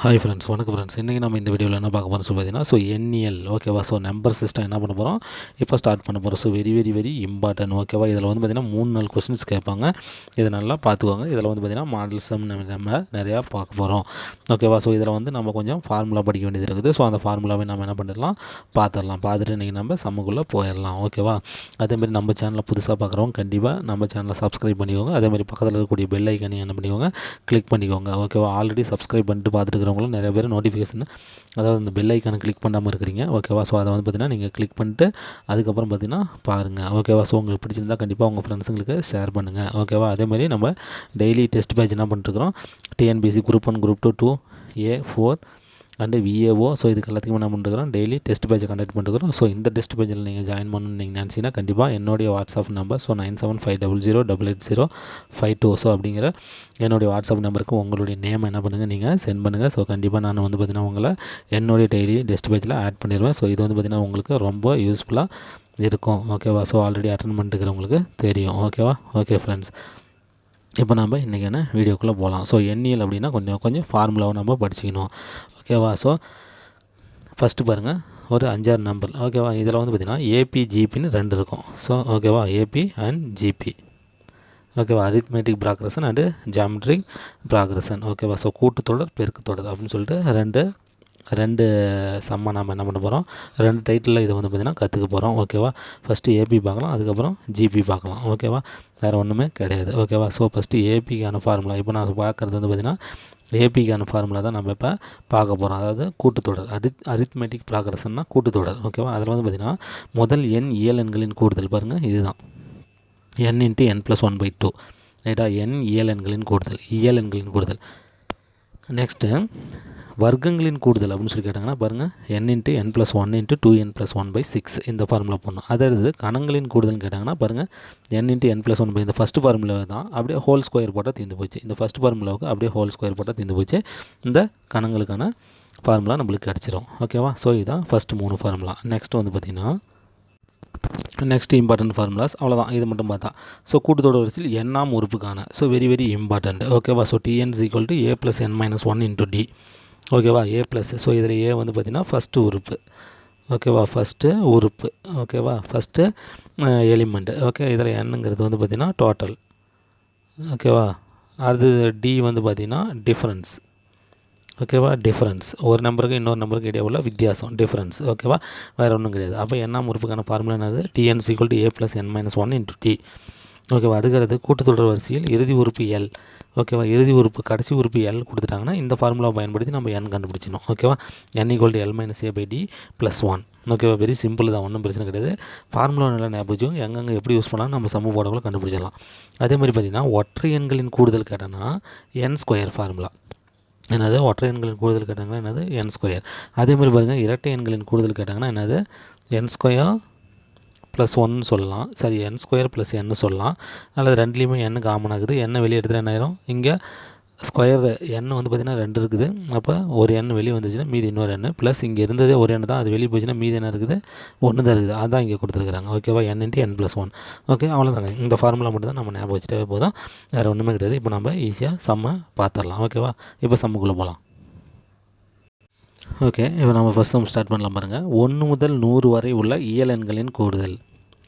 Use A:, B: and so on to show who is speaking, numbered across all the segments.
A: Hi friends, வணக்கம் friends. இன்றைக்கி நம்ம இந்த வீடியோவில் என்ன பார்க்க போகிறோம் பார்த்தீங்கன்னா, எண்ணியல் ஓகேவா. நம்பர் சிஸ்டம் என்ன பண்ண போகிறோம், இப்போ ஸ்டார்ட் பண்ண போகிறோம். வெரி இம்பார்ட்டன்ட் ஓகேவா. இதில் பார்த்திங்கன்னா 3-4 கொஸ்டின்ஸ் கேட்பாங்க. இதை நல்லா பார்த்துக்கோங்க. இதில் பார்த்திங்கன்னா மாடல் சம் நம்ம நிறையா பார்க்க போகிறோம் ஓகேவா. இதில் நம்ம கொஞ்சம் ஃபார்முலா படிக்க வேண்டியது இருக்குது. அந்த ஃபார்முலாவை நம்ம என்ன பண்ணிடலாம், பார்த்துட்டு இன்றைக்கி நம்ம சம்முக்குள்ளே போயிடலாம் ஓகேவா. அதேமாதிரி நம்ம சேனலை புதுசாக பார்க்குறவங்க கண்டிப்பாக நம்ம சேனலை சப்ஸ்கிரைப் பண்ணிக்கோங்க. அதேமாதிரி பக்கத்தில் இருக்கக்கூடிய பெல் ஐக்கானே என்ன பண்ணிக்கோங்க, கிளிக் பண்ணிக்கோங்க ஓகேவா. ஆல்ரெடி சப்ஸ்கிரைப் பண்ணிட்டு பார்த்துட்டு இருக்கிறவங்களும் நிறைய பேர் நோட்டிஃபிகேஷன், அதாவது இந்த பெல் ஐக்கானை கிளிக் பண்ணாமல் இருக்கிறீங்க ஓகேவா. அதை பார்த்திங்கன்னா நீங்கள் கிளிக் பண்ணிட்டு அதுக்கப்புறம் பார்த்திங்கன்னா பாருங்கள் ஓகேவா. உங்களுக்கு பிடிச்சிருந்தால் கண்டிப்பாக உங்கள் ஃப்ரெண்ட்ஸுங்களுக்கு ஷேர் பண்ணுங்கள் ஓகேவா. அதேமாதிரி நம்ம டெய்லி டெஸ்ட் பேட்ச் என்ன பண்ணிட்டுருக்கிறோம், TNPSC group 1 group 2 2A 4 and VAO. இதுக்கு எல்லாத்துக்குமே என்ன பண்ணிருக்கிறோம், டெய்லி டெஸ்ட் பேட்சை கண்டக்ட் பண்ணிருக்கிறோம். இந்த டெஸ்ட் பேஜில் நீங்கள் ஜாயின் பண்ணணும்னு நீங்கள் நினச்சிங்கன்னா கண்டிப்பாக என்னுடைய வாட்ஸ்அப் நம்பர் 97500885 அப்படிங்கிற என்னுடைய வாட்ஸ்அப் நம்பருக்கு உங்களுடைய நேம் என்ன பண்ணுங்கள், நீங்கள் சென்ட் பண்ணுங்கள். கண்டிப்பாக நான் பார்த்திங்கன்னா உங்களை என்னுடைய டெய்லி டெஸ்ட் பேஜில் ஆட் பண்ணிடுவேன். இது பார்த்திங்கன்னா உங்களுக்கு ரொம்ப யூஸ்ஃபுல்லாக இருக்கும் ஓகேவா. ஆல்ரெடி அட்டன் பண்ணிட்டுருக்கிறவங்களுக்கு தெரியும் ஓகேவா. ஓகே ஃப்ரெண்ட்ஸ், இப்போ நம்ம இன்றைக்கி என்ன வீடியோக்குள்ளே போகலாம். எண்ணியல் அப்படின்னா கொஞ்சம் ஃபார்முலாவை நம்ம படிச்சிக்கணும் ஓகேவா. ஃபஸ்ட்டு பாருங்கள், ஒரு 5-6 நம்பர் ஓகேவா. இதில் பார்த்திங்கன்னா ஏபி ஜிபின்னு 2 இருக்கும். ஓகேவா, ஏபி அண்ட் ஜிபி ஓகேவா. Arithmetic progression and geometric progression ஓகேவா. கூட்டுத்தொடர் பெருக்குத்தொடர் அப்படின்னு சொல்லிட்டு ரெண்டு சம்மா நம்ம என்ன பண்ண போகிறோம், 2 டைட்டிலில் இதை பார்த்திங்கன்னா கற்றுக்க போகிறோம் ஓகேவா. ஃபஸ்ட்டு ஏபி பார்க்கலாம், அதுக்கப்புறம் ஜிபி பார்க்கலாம் ஓகேவா. வேறு ஒன்றுமே கிடையாது ஓகேவா. ஃபஸ்ட்டு ஏபிக்கான ஃபார்முலா இப்போ நான் பார்க்குறது பார்த்திங்கன்னா ஏபிக்கான ஃபார்முலா தான் நம்ம இப்போ பார்க்க போகிறோம். அதாவது கூட்டுத்தொடர், அரித்மெட்டிக் ப்ராக்ரஷன்னா கூட்டுத்தொடர் ஓகேவா. அதில் பார்த்திங்கன்னா முதல் எண் இயல் எண்களின் கூடுதல் பாருங்கள், இதுதான் n × n+1/2 ரைட்டா. n இயல் எண்களின் கூடுதல். நெக்ஸ்ட்டு வர்க்கங்களின் கூடுதல் அப்படின்னு சொல்லி கேட்டாங்கன்னா பாருங்கள், n × n+1 × 2n+1/6 இந்த ஃபார்முலா போடணும். அதாவது கணங்களின் கூடுதல்னு கேட்டாங்கன்னா பாருங்கள், n × n+1 இந்த ஃபஸ்ட்டு ஃபார்முலா தான் அப்படியே ஹோல் ஸ்கொயர் போட்டால் தீர்ந்து போச்சு. இந்த ஃபஸ்ட்டு ஃபார்முலாவுக்கு அப்படியே ஹோல் ஸ்கொயர் போட்டால் தீர்ந்து போச்சு. இந்த கணங்களுக்கான ஃபார்முலா நம்மளுக்கு கிடச்சிரும் ஓகேவா. இதுதான் ஃபஸ்ட்டு 3 ஃபார்முலா. நெக்ஸ்ட் பார்த்திங்கன்னா நெக்ஸ்ட் இம்பார்ட்டன்ட் ஃபார்முலாஸ் அவ்வளோதான், இது மட்டும் பார்த்தா. கூட்டுத்தொடர் வரிசையில் எண்ணாம் உறுப்புக்கான வெரி இம்பார்ட்டன்ட் ஓகேவா. Tn = a + n-1 × d ஓகேவா. a ப்ளஸ் இதில் a பார்த்திங்கன்னா ஃபஸ்ட்டு உறுப்பு ஓகேவா. First element okay. இதில் என்னங்கிறது பார்த்திங்கன்னா டோட்டல் ஓகேவா. அது d பார்த்திங்கன்னா டிஃப்ரென்ஸ் ஓகேவா. டிஃப்ரென்ஸ் ஒரு நம்பருக்கு இன்னொரு நம்பருக்கு இடையே உள்ள வித்தியாசம், டிஃப்ரென்ஸ் ஓகேவா. வேறு ஒன்றும் கிடையாது. அப்போ எண்ணாம் உறுப்புக்கான ஃபார்முலா என்னது, Tn = a + n-1 × d ஓகேவா. அடுக்கிறது கூட்டுத்தொடர் வரிசையில் இறுதி உறுப்பு L ஓகேவா. இறுதி உறுப்பு கடைசி உறுப்பு L கொடுத்துட்டாங்கன்னா இந்த ஃபார்முலாவை பயன்படுத்தி நம்ம n கண்டுபிடிச்சிடணும் ஓகேவா. n = L - a/d + 1 ஓகேவா. வெரி சிம்பிள் தான், ஒன்றும் பிரச்சனை கிடையாது. ஃபார்முலா நல்லா ஞாபகம் எங்கெங்கே எப்படி யூஸ் பண்ணாலும் நம்ம சமூக போடக்குள்ள கண்டுபிடிச்சிடலாம். அதே மாதிரி பார்த்திங்கன்னா ஒற்றை எண்களின் கூடுதல் கேட்டோன்னா n² ஃபார்முலா என்னது, ஒற்றை எண்களின் கூடுதல் கேட்டாங்கன்னா என்னது, n². அதே மாதிரி பாருங்கள், இரட்டை எண்களின் கூடுதல் கேட்டாங்கன்னா என்னது, n² + 1 சொல்லலாம். சரி, n² + n சொல்லலாம். அல்லது ரெண்டுலேயுமே n காமன் ஆகுது. n வெளியே எடுத்துகிட்டு என்ன ஆயிரும், இங்கே ஸ்கொயர் n பார்த்திங்கன்னா 2 இருக்குது. அப்போ ஒரு n வெளியே வந்துச்சுன்னா மீதி இன்னொரு n ப்ளஸ் இங்கே இருந்ததே ஒரு n தான், அது வெளியே போச்சுன்னா மீதி என்ன இருக்குது, 1 தான் இருக்குது. அதுதான் இங்கே கொடுத்துருக்குறாங்க ஓகேவா. n × n+1 okay. அவ்வளோதாங்க. இந்த ஃபார்முலா மட்டும் தான் நம்ம ஞாபகம் வச்சுட்டே போதும், வேறு ஒன்றுமே கிடையாது. இப்போ நம்ம ஈஸியாக சம்மை பார்த்துடலாம் ஓகேவா. இப்போ சம்முக்குள்ளே போகலாம் ஓகே. இப்போ நம்ம ஃபஸ்ட் சம் ஸ்டார்ட் பண்ணலாம் பாருங்கள். 1 முதல் 100 வரை உள்ள இயல் எண்களின் கூடுதல்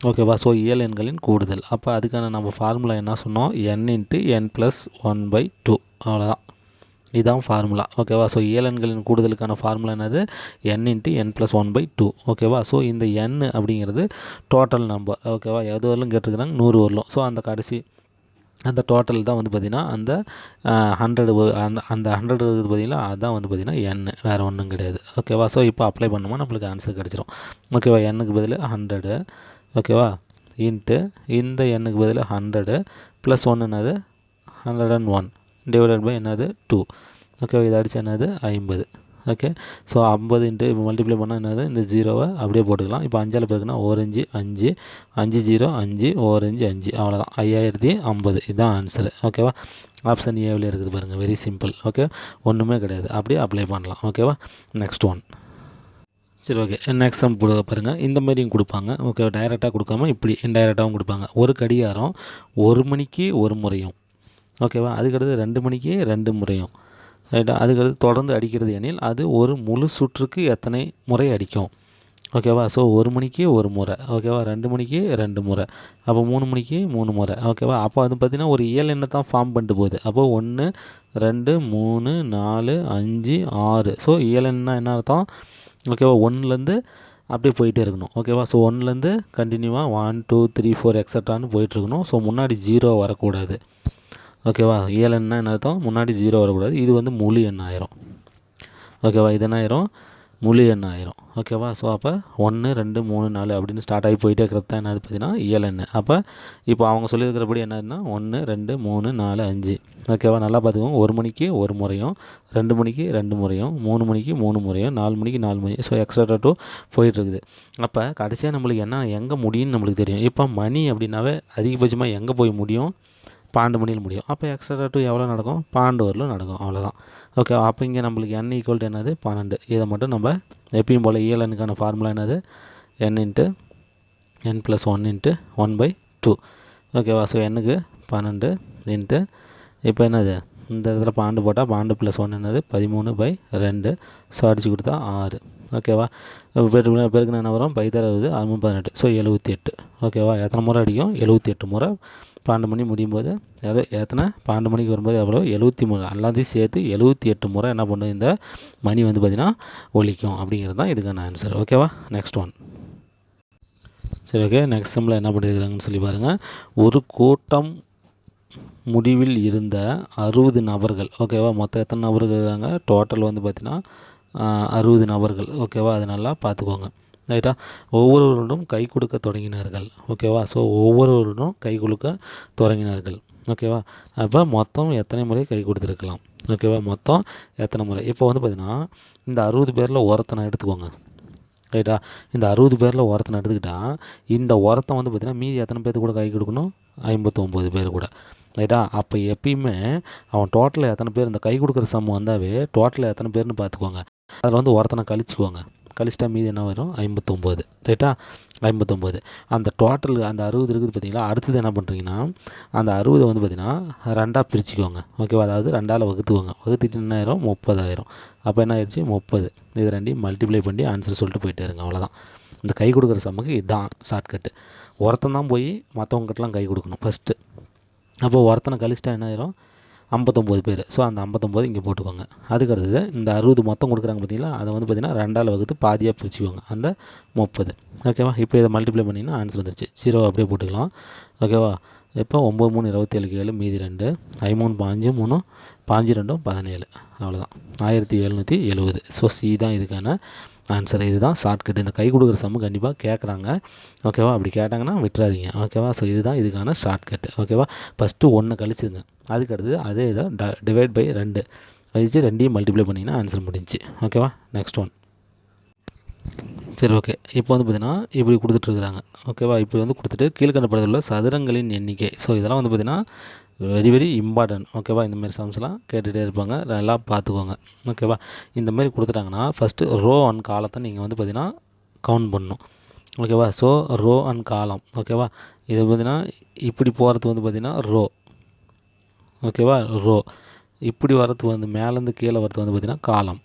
A: ஓகேவா. இயல் எண்களின் கூடுதல். அப்போ அதுக்கான நம்ம ஃபார்முலா என்ன சொன்னோம், n × n+1/2 அவ்வளோதான், இதுதான் ஃபார்முலா ஓகேவா. இயல் எண்களின் கூடுதலுக்கான ஃபார்முலா என்னது, n × n+1/2 ஓகேவா. இந்த n அப்படிங்கிறது டோட்டல் நம்பர் ஓகேவா. எது வரலும் கேட்டிருக்கிறாங்க, 100 வரலும். அந்த கடைசி அந்த டோட்டல் தான் பார்த்திங்கன்னா அந்த 100 அந்த 100 இருக்குது பார்த்திங்களா, அதுதான் பார்த்திங்கன்னா n, வேறு ஒன்றும் கிடையாது ஓகேவா. இப்போ அப்ளை பண்ணோமா நம்மளுக்கு ஆன்சர் கிடச்சிரும் ஓகேவா. n-க்கு பதில் 100 ஓகேவா, இன்ட்டு இந்த n-க்கு பதில் 100 + 1 என்னது 101 டிவைடட் பை என்னது 2 ஓகேவா. இதை அடித்து என்னது 50 ஓகே. 50 இன்ட்டு இப்போ மல்டிப்ளை பண்ணால் என்னது, இந்த 0வை அப்படியே போட்டுக்கலாம். இப்போ 5ஆல் பெருக்குன்னா 1 5 5 5 0 5 1 5 5 அவ்வளோதான், 5050 இதுதான் ஆன்சரு ஓகேவா. ஆப்ஷன் ஏவில் இருக்குது பாருங்கள், வெரி சிம்பிள் ஓகே. ஒன்றுமே கிடையாது, அப்படியே அப்ளை பண்ணலாம் ஓகேவா. Next one. சரி ஓகே. நெக்ஸ்ட் சம் பாருங்கள். இந்த மாதிரியும் கொடுப்பாங்க ஓகே. டைரெக்டாக கொடுக்காம இப்படி இன்டைரக்டாகவும் கொடுப்பாங்க. ஒரு கடிகாரம் 1 மணிக்கு 1 முறையும் ஓகேவா. அதுக்கடுத்து 2 மணிக்கு 2 முறையும் ரைட்டா. அதுக்கடுத்து தொடர்ந்து அடிக்கிறது எனில் அது ஒரு முழு சுற்றுக்கு எத்தனை முறை அடிக்கும்? ஓகேவா. ஸோ 1 மணிக்கு 1 முறை, ஓகேவா. 2 மணிக்கு 2 முறை, அப்போ 3 மணிக்கு 3 முறை, ஓகேவா. அப்போ அது பார்த்திங்கன்னா ஒரு இயல் எண்ணை தான் ஃபார்ம் பண்ணிட்டு போகுது. அப்போது 1 2 3 4 5 6. ஸோ இயல் எண்ணா என்ன அர்த்தம்? ஓகேவா. 1லேருந்து அப்படியே போயிட்டே இருக்கணும், ஓகேவா. ஸோ 1லேருந்து கண்டினியூவாக 1 2 3 4 எக்ஸட்ரான்னு போயிட்டுருக்கணும். ஸோ முன்னாடி 0 வரக்கூடாது, ஓகேவா. இயல் எண்ணா என்ன அர்த்தம்? முன்னாடி 0 வரக்கூடாது. இது வந்து முழு எண் ஆயிரும், ஓகேவா. இது என்ன ஆயிரும்? முழு எண் ஆயிரும், ஓகேவா. ஸோ அப்போ 1 2 3 4 அப்படின்னு ஸ்டார்ட் ஆகி போயிட்டே இருக்கிறது தான் என்னது பார்த்தீங்கன்னா இயல் எண். அப்போ இப்போ அவங்க சொல்லியிருக்கிறபடி என்னதுன்னா 1 2 3 4 5, ஓகேவா. நல்லா பார்த்துக்கோங்க. 1 மணிக்கு 1 முறையும், 2 மணிக்கு 2 முறையும், 3 மணிக்கு 3 முறையும், 4 மணிக்கு 4 முறையும், ஸோ எக்ஸ்ட்ரா டூ போயிட்டுருக்குது. அப்போ கடைசியாக நம்மளுக்கு என்ன எங்கே முடியும்னு நம்மளுக்கு தெரியும். இப்போ மணி அப்படின்னாவே அதிகபட்சமாக எங்கே போய் முடியும்? 12 மணியில் முடியும். அப்போ எக்ஸ்ட்ரா டூ எவ்வளோ நடக்கும்? 12 வரலும் நடக்கும், அவ்வளோதான், ஓகே. அப்போ இங்கே நம்மளுக்கு n ஈக்குவல் என்னது? 12. இதை மட்டும் நம்ம எப்பயும் போல் இயல் எண்ணுக்கான ஃபார்முலா என்னது? n இன்ட்டு n + 1 இன்ட்டு 1/2, ஓகேவா. ஸோ n-க்கு 12 இன்ட்டு இப்போ என்னது இந்த இடத்துல 12 போட்டால் 12 + 1 என்னது? 13/2. ஸோ அடித்து கொடுத்தா 6, ஓகேவா. பெருக்குனா என்ன வரும்? 5 6 18, ஸோ 78, ஓகேவா. எத்தனை முறை அடிக்கும்? 78 முறை 12 மணி முடியும் போது எத்தனை 12 மணிக்கு வரும்போது எவ்வளோ? 73. எல்லாத்தையும் சேர்த்து 78 முறை என்ன பண்ணும்? இந்த மணி வந்து பார்த்திங்கன்னா ஒலிக்கும், அப்படிங்கிறது தான் இதுக்கான ஆன்சர், ஓகேவா. Next one. சரி, ஓகே. நெக்ஸ்ட் சம்மில் என்ன பண்ணியிருக்கிறாங்கன்னு சொல்லி பாருங்கள். ஒரு கூட்டம் முடிவில் இருந்த 60 நபர்கள், ஓகேவா. மொத்தம் எத்தனை நபர்கள் இருக்காங்க? டோட்டல் வந்து பார்த்திங்கன்னா 60 நபர்கள், ஓகேவா. அது நல்லா பார்த்துக்கோங்க, ரைட்டா. ஒவ்வொருவரும் கை கொடுக்க தொடங்கினார்கள், ஓகேவா. ஸோ ஒவ்வொருவரும் கை கொடுக்க தொடங்கினார்கள், ஓகேவா. அப்போ மொத்தம் எத்தனை முறை கை கொடுத்துருக்கலாம், ஓகேவா. மொத்தம் எத்தனை முறை? இப்போ வந்து பார்த்திங்கன்னா இந்த 60 பேரில் ஒருத்தனை எடுத்துக்கோங்க, ரைட்டா. இந்த 60 பேரில் ஒருத்தனை எடுத்துக்கிட்டால் இந்த ஒருத்தன் வந்து பார்த்திங்கன்னா மீதி எத்தனை பேர்த்து கூட கை கொடுக்கணும்? 59 பேர் கூட, ரைட்டா. அப்போ எப்பயுமே அவன் டோட்டலில் எத்தனை பேர் இந்த கை கொடுக்குற சம் வந்தாவே டோட்டலில் எத்தனை பேர்னு பார்த்துக்கோங்க. அதில் வந்து ஒருத்தனை கழிச்சுக்குவாங்க, கழிச்சிட்டா மீதி என்ன வரும்? 59, ரைட்டா. 59 அந்த டோட்டல் அந்த 60 இருக்குது பார்த்தீங்களா. அடுத்தது என்ன பண்ணுறீங்கன்னா அந்த 60 வந்து பார்த்திங்கன்னா 2ஆக பிரிச்சுக்கோங்க, ஓகேவா. அதாவது 2ஆல் வகுத்துக்கோங்க, வகுத்துட்டு என்ன ஆயிரும்? 30 அப்போ என்ன ஆயிடுச்சு? 30. இது ரெண்டையும் மல்டிப்ளை பண்ணி ஆன்சர் சொல்லிட்டு போயிட்டே இருங்க, அவ்வளோதான். இந்த கை கொடுக்குற சம்முக்கு இதுதான் ஷார்ட்கட்டு. ஒருத்தன் தான் போய் மற்றவங்ககிட்டலாம் கை கொடுக்கணும் ஃபஸ்ட்டு. அப்போ ஒருத்தனை கழிச்சிட்டா என்ன ஆயிரும்? 59 பேர். ஸோ அந்த 59 இங்கே போட்டுக்கோங்க. அதுக்கு அடுத்தது இந்த 60 மொத்தம் கொடுக்குறாங்க பார்த்தீங்களா, அதை வந்து பார்த்திங்கன்னா 2ஆல் வகுத்து பாதியாக பிரிச்சுக்கோங்க, அந்த 30, ஓகேவா. இப்போ இதை மல்டிப்ளை பண்ணிங்கன்னா ஆன்சர் வந்துருச்சு. 0 அப்படியே போட்டுக்கலாம், ஓகேவா. இப்போ 9 3 27 7 மீதி 2 5 3 5 5 2 17, அவ்வளோதான் 1770. ஸோ சி தான் இதுக்கான ஆன்சர். இதுதான் ஷார்ட்கட். இந்த கை கொடுக்குற சம்மு கண்டிப்பாக கேட்குறாங்க, ஓகேவா. அப்படி கேட்டாங்கன்னா விட்டுறாதீங்க, ஓகேவா. ஸோ இதுதான் இதுக்கான ஷார்ட்கட், ஓகேவா. ஃபஸ்ட்டு 1 கழிச்சுருங்க, அதுக்கு அடுத்தது அதே இதை டிவைட் பை 2 வச்சு 2ஐயும் மல்டிப்ளை பண்ணிங்கன்னா ஆன்சர் முடிஞ்சு, ஓகேவா. Next one. சரி, ஓகே. இப்போ வந்து பார்த்திங்கன்னா இப்படி கொடுத்துட்ருக்குறாங்க, ஓகேவா. இப்படி வந்து கொடுத்துட்டு கீழ்கண்ட படத்தில் உள்ள சதுரங்களின் எண்ணிக்கை. ஸோ இதெல்லாம் வந்து பார்த்திங்கன்னா வெரி வெரி இம்பார்ட்டன்ட், ஓகேவா. இந்தமாதிரி சம்ஸ்லாம் கேட்டுகிட்டே இருப்பாங்க, நல்லா பார்த்துக்கோங்க, ஓகேவா. இந்தமாதிரி கொடுத்துட்டாங்கன்னா ஃபஸ்ட்டு ரோ அண்ட் காலத்தை நீங்கள் வந்து பார்த்திங்கன்னா கவுண்ட் பண்ணணும், ஓகேவா. ஸோ ரோ அண்ட் காலம், ஓகேவா. இது பார்த்திங்கன்னா இப்படி போகிறது வந்து பார்த்திங்கன்னா ரோ, ஓகேவா. ரோ இப்படி வரது வந்து மேலேருந்து கீழே வரது வந்து பார்த்திங்கன்னா காலம்,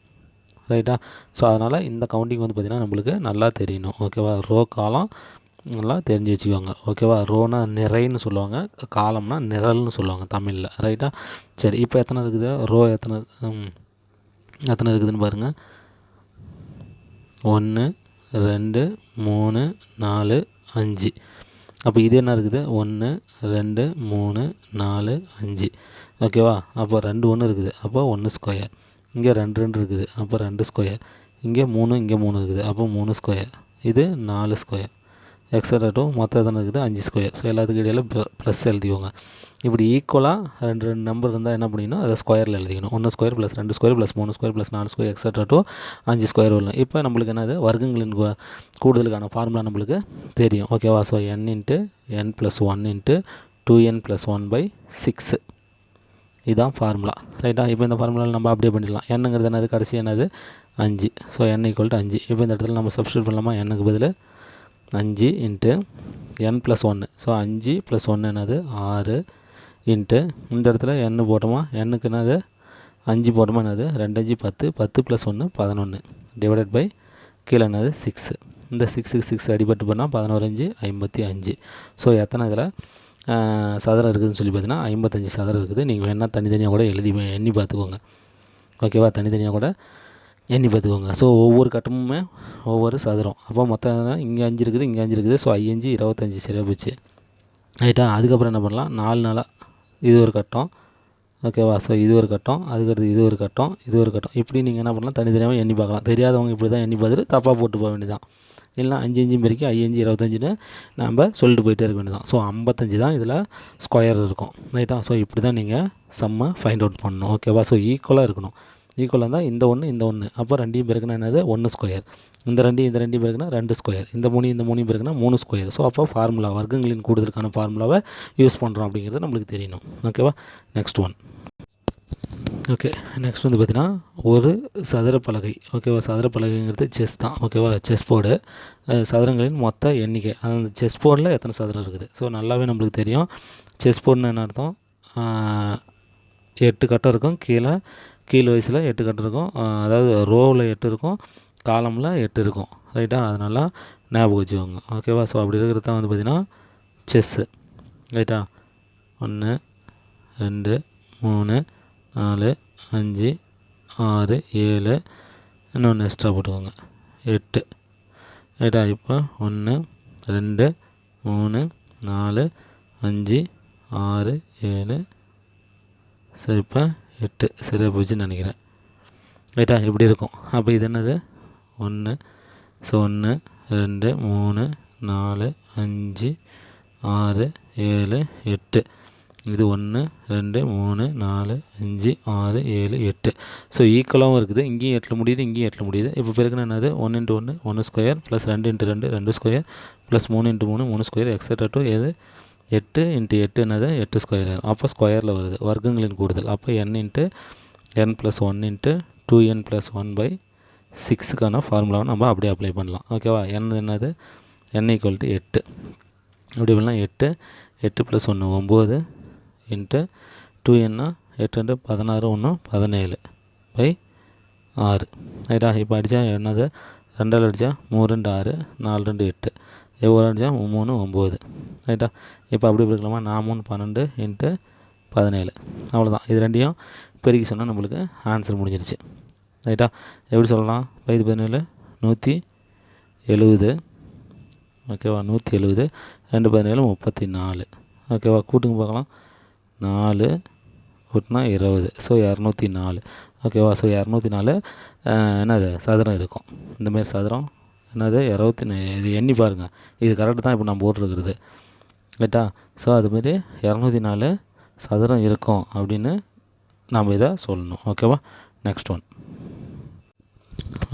A: ரைட்டா. ஸோ அதனால் இந்த கவுண்டிங் வந்து பார்த்திங்கன்னா நம்மளுக்கு நல்லா தெரியணும், ஓகேவா. ரோ காலம் நல்லா தெரிஞ்சு வச்சுக்கோங்க, ஓகேவா. ரோனா நிறைன்னு சொல்லுவாங்க, காலம்னா நிரல்னு சொல்லுவாங்க தமிழில், ரைட்டா. சரி, இப்போ எத்தனை இருக்குது? ரோ எத்தனை இருக்குதுன்னு பாருங்கள். 1 2 3 4 5. அப்போ இது என்ன இருக்குது? 1 2 3 4 5, ஓகேவா. அப்போ 2 1 இருக்குது, அப்போ 1 ஸ்கொயர். இங்கே 2 2 இருக்குது, அப்போ 2 ஸ்கொயர். இங்கே 3 இங்கே 3 இருக்குது, அப்போ 3 ஸ்கொயர். இது 4 ஸ்கொயர். எக்ஸட்ரா டூ மொத்தம் எத்தனை இருக்குது? 5 ஸ்கொயர். ஸோ எல்லாத்துக்கு இடையில் ப்ளஸ் எழுதிக்கோங்க. இப்படி ஈக்குவலாக 2 நம்பர் இருந்தால் என்ன பண்ணிக்கணும்? அதை ஸ்கொயரில் எழுதிக்கணும். 1 square plus 2 square plus 3 square plus 4 square extra to 5 square வரணும். இப்போ நம்மளுக்கு என்னது? வர்க்கங்களின் கூடுதலுக்கான ஃபார்முலா நம்மளுக்கு தெரியும், ஓகேவா. So n into n + 1 into 2n + 1/6 இதுதான் ஃபார்முலா, ரைட்டா. இப்போ இந்த ஃபார்முலாவில் நம்ம அப்படியே பண்ணிடலாம். என்னங்கிறது என்னது? கடைசி என்னது? 5. So n = 5. இப்போ இந்த இடத்துல நம்ம சப்ஸ்டியூட் பண்ணலாமா? n-க்கு பதில் 5 இன்ட்டு n + 1. ஸோ 5 + 1 என்னது? 6 இன்ட்டு இந்த இடத்துல n போட்டோமா, n-க்கு என்னது? 5 போட்டோமா என்னது 2 5 10, 10 + 1 11 டிவைடட் பை கீழே என்னது 6. இந்த 6க்கு 6 அடிபட்டு பண்ணால் 11 5 55. ஸோ எத்தனை இதில் சதுரம் இருக்குதுன்னு சொல்லி பார்த்தீங்கன்னா 55 சதுரம் இருக்குது. நீங்கள் வேணால் தனித்தனியாக கூட எண்ணி பார்த்துக்கோங்க. ஓகேவா, தனித்தனியாக கூட எண்ணி பார்த்துக்கோங்க. ஸோ ஒவ்வொரு கட்டமுமே ஒவ்வொரு சதுரம். அப்போ மொத்தம் இங்கே 5 இருக்குது, இங்கே 5 இருக்குது. ஸோ 5 25 சரியாக போச்சு. ரைட்டா, அதுக்கப்புறம் என்ன பண்ணலாம், 4 நாளாக இது ஒரு கட்டம். ஓகேவா, ஸோ இது ஒரு கட்டம், அதுக்கடுத்து இது ஒரு கட்டம், இது ஒரு கட்டம். இப்படி நீங்கள் என்ன பண்ணலாம், தனித்தனியாக எண்ணி பார்க்கலாம். தெரியாதவங்க இப்படி தான் எண்ணி பார்த்துட்டு தப்பாக போட்டு போக வேண்டியதான். இல்லைனா 5 5 பெருக்கி 5 25ன்னு நம்ம சொல்லிட்டு போயிட்டே இருக்க வேண்டியதான். ஸோ 55 தான் இதில் ஸ்கொயர் இருக்கும். ரைட்டா, ஸோ இப்படி தான் நீங்கள் சம்மை ஃபைண்ட் அவுட் பண்ணணும். ஓகேவா, ஸோ ஈக்குவலாக இருக்கணும். ஈக்குவலாக இருந்தால் இந்த 1 அப்போ 2 பெருக்குனா என்னது 1 ஸ்கொயர். இந்த 2 பெருக்குனா 2 ஸ்கொயர். இந்த 3 பெருக்குனா 3 ஸ்கொயர். ஸோ அப்போ ஃபார்முலா வர்க்கங்களின் கூடுதலுக்கான ஃபார்முலாவை யூஸ் பண்ணுறோம் அப்படிங்கிறது நம்மளுக்கு தெரியணும். ஓகேவா, நெக்ஸ்ட் ஒன். ஓகே, நெக்ஸ்ட் வந்து பார்த்திங்கன்னா ஒரு சதுர பலகை. ஓகேவா, சதுர பலகைங்கிறது செஸ் தான். ஓகேவா, செஸ் போர்டு சதுரங்களின் மொத்த எண்ணிக்கை. அந்த செஸ் போர்டில் எத்தனை சதுரம் இருக்குது. ஸோ நல்லாவே நம்மளுக்கு தெரியும். செஸ் போர்டுன்னு என்ன அர்த்தம், 8 கட்டம் இருக்கும். கீழ் வயசில் 8 கட்டம் இருக்கும். அதாவது ரோவில் 8 இருக்கும், காலமில் 8 இருக்கும். ரைட்டா, அதனால ஞாபகம் வச்சுக்கோங்க. ஓகேவா, ஸோ அப்படி இருக்கிறது தான் வந்து பார்த்திங்கன்னா செஸ்ஸு. ரைட்டா, 1 2 3 4 5 6 7 இன்னொன்று எக்ஸ்ட்ரா போட்டுக்கோங்க 8. ரைட்டா, இப்போ 1 2 3 4 5 6 7 சரி, இப்போ 8 சரியாக போச்சுன்னு நினைக்கிறேன். ரைட்டா, இப்படி இருக்கும். அப்போ இது என்னது 1. ஸோ 1 2 3 4 5 6 7 8. இது 1 2 3 4 5 6 7 8. ஸோ ஈக்குவலாகவும் இருக்குது. இங்கேயும் 8 முடியுது, இங்கேயும் 8 முடியுது. இப்போ பெருக்குன்னா என்னது 1 × 1 1 square plus 2 × 2 2 square plus 3 × 3 3 square extra to எது 8 × 8 என்னது 8 ஸ்கொயர். அப்போ ஸ்கொயரில் வருது வர்க்கங்களின் கூடுதல். அப்போ n × n + 1 × 2n + 1/6க்கான ஃபார்முலாவை நம்ம அப்படியே அப்ளை பண்ணலாம். ஓகேவா, n என்னது n = 8. அப்படி பண்ணலாம் 8 8 + 1 9 × 2n 8 16 1 17/6. ரைட்டா, இப்போ அடித்தா என்னது 2 அடித்தா 3 2 6 4 2 8 எவ்வளோ அடித்தா 3 9. ரைட்டா, இப்போ அப்படி இருக்கலாமா 4 3 12 × 17. அவ்வளோதான். இது ரெண்டையும் பெருக்கி சொன்னால் நம்மளுக்கு ஆன்சர் முடிஞ்சிருச்சு. ரைட்டா, எப்படி சொல்லலாம் 5 17 170. ஓகேவா, 170 2 17 34. ஓகேவா, கூட்டுங்க பார்க்கலாம் 4 கூட்டினா 20. ஸோ 204. ஓகேவா, ஸோ 204 என்னது சதுரம் இருக்கும். இந்தமாரி சதுரம் என்னது 24. இது எண்ணி பாருங்கள், இது கரெக்டு தான் இப்போ நான் போட்டிருக்கிறது. ரைட்டா, ஸோ அதுமாரி 204 சதுரம் இருக்கும் அப்படின்னு நாம் இதை சொல்லணும். ஓகேவா, next one.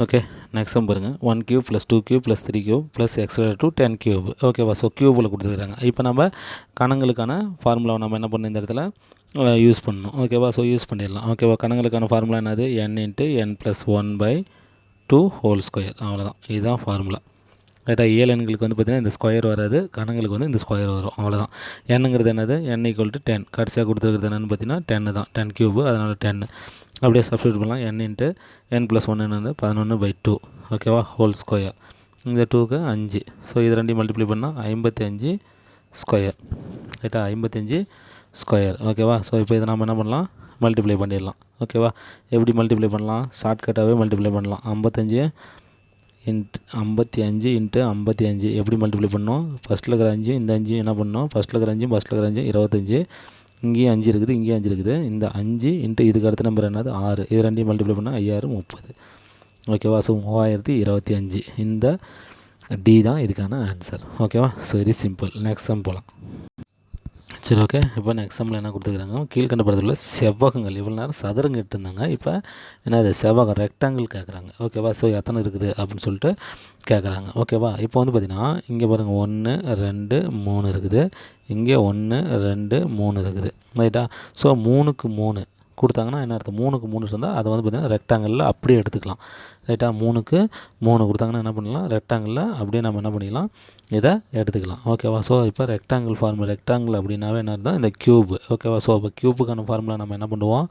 A: Okay, next sum பாருங்கள் 1 cube + 2 cube + 3 cube + x² to 10 cube. ஓகேவா, ஸோ க்யூபில் கொடுத்துருக்குறாங்க. இப்போ நம்ம கணங்களுக்கான ஃபார்முலாவை நம்ம என்ன பண்ணணும், இந்த இடத்துல யூஸ் பண்ணணும். ஓகேவா, ஸோ யூஸ் பண்ணிடலாம். ஓகேவா, கணங்களுக்கான ஃபார்முலா என்னது n × n + 1/2 ஹோல் ஸ்கொயர். அவ்வளோதான், இதுதான் ஃபார்முலா. ரைட்டா, எண்களுக்கு வந்து பார்த்திங்கன்னா இந்த ஸ்கொயர் வராது, கணங்களுக்கு வந்து இந்த ஸ்கொயர் வரும். அவ்வளோதான். என்னங்கிறது என்னது n = 10. கடைசியாக கொடுத்துருக்கிறது என்னென்னு பார்த்தீங்கன்னா 10 தான், 10 cube. அதனால் 10 அப்படியே சப்ஸ்டியூட் பண்ணலாம். n × n + 1 என்னது 11/2. ஓகேவா, ஹோல் ஸ்கொயர். இந்த 2க்கு 5. ஸோ இது ரெண்டையும் மல்டிப்ளை பண்ணால் 55 ஸ்கொயர். ரைட்டா, 55 ஸ்கொயர். ஓகேவா, ஸோ இப்போ இதை நம்ம என்ன பண்ணலாம், மல்டிப்ளை பண்ணிடலாம். ஓகேவா, எப்படி மல்டிப்ளை பண்ணலாம், ஷார்ட்கட்டாகவே மல்டிப்ளை பண்ணலாம். 55 × 55 எப்படி மல்டிப்ளை பண்ணோம், ஃபஸ்ட்டில் இருக்கிற 5 இந்த 5 என்ன பண்ணோம், ஃபஸ்ட்டில் இருக்கிற 5 25. இங்கேயும் 5 இருக்குது, இங்கேயும் 5 இருக்குது. இந்த 5 × இதுக்கு அடுத்த நம்பர் என்னது 6. இது ரெண்டையும் மல்டிப்ளை பண்ணால் 5000 30. ஓகேவா, ஸோ 3025. இந்த டி தான் இதுக்கான ஆன்சர். ஓகேவா, so very simple. Next sum போகலாம். சரி, ஓகே. இப்போ நெக்ஸ்ட் சம்மில் என்ன கொடுத்துருக்குறாங்க, கீழ்கண்ட படத்தில் உள்ள செவ்வகங்கள். இவ்வளோ நேரம் சதுரம் கேட்டுருந்தாங்க, இப்போ என்னது செவ்வகம் ரெக்டாங்கிள் கேட்குறாங்க. ஓகேவா, ஸோ எத்தனை இருக்குது அப்படின்னு சொல்லிட்டு கேட்குறாங்க. ஓகேவா, இப்போ வந்து பார்த்திங்கன்னா இங்கே பாருங்கள் 1 2 3 இருக்குது, இங்கே 1 2 3 இருக்குது. ரைட்டா, ஸோ 3க்கு 3 கொடுத்தாங்கன்னா என்ன அர்த்தம், 3க்கு 3 இருந்தால் அதை வந்து பார்த்திங்கன்னா ரெக்டாங்கிளில் அப்படியே எடுத்துக்கலாம். ரைட்டா, 3க்கு 3 கொடுத்தாங்கன்னா என்ன பண்ணிடலாம், ரெக்டாங்கிளில் அப்படியே நம்ம என்ன பண்ணிக்கலாம், இதை எடுத்துக்கலாம். ஓகேவா, ஸோ இப்போ ரெக்டாங்கிள் ஃபார்முலா, ரெக்டாங்கிள் அப்படின்னாவே என்ன அர்த்தம், இந்த க்யூப். ஓகேவா, ஸோ இப்போ க்யூப்புக்கான ஃபார்முலா நம்ம என்ன பண்ணுவோம்,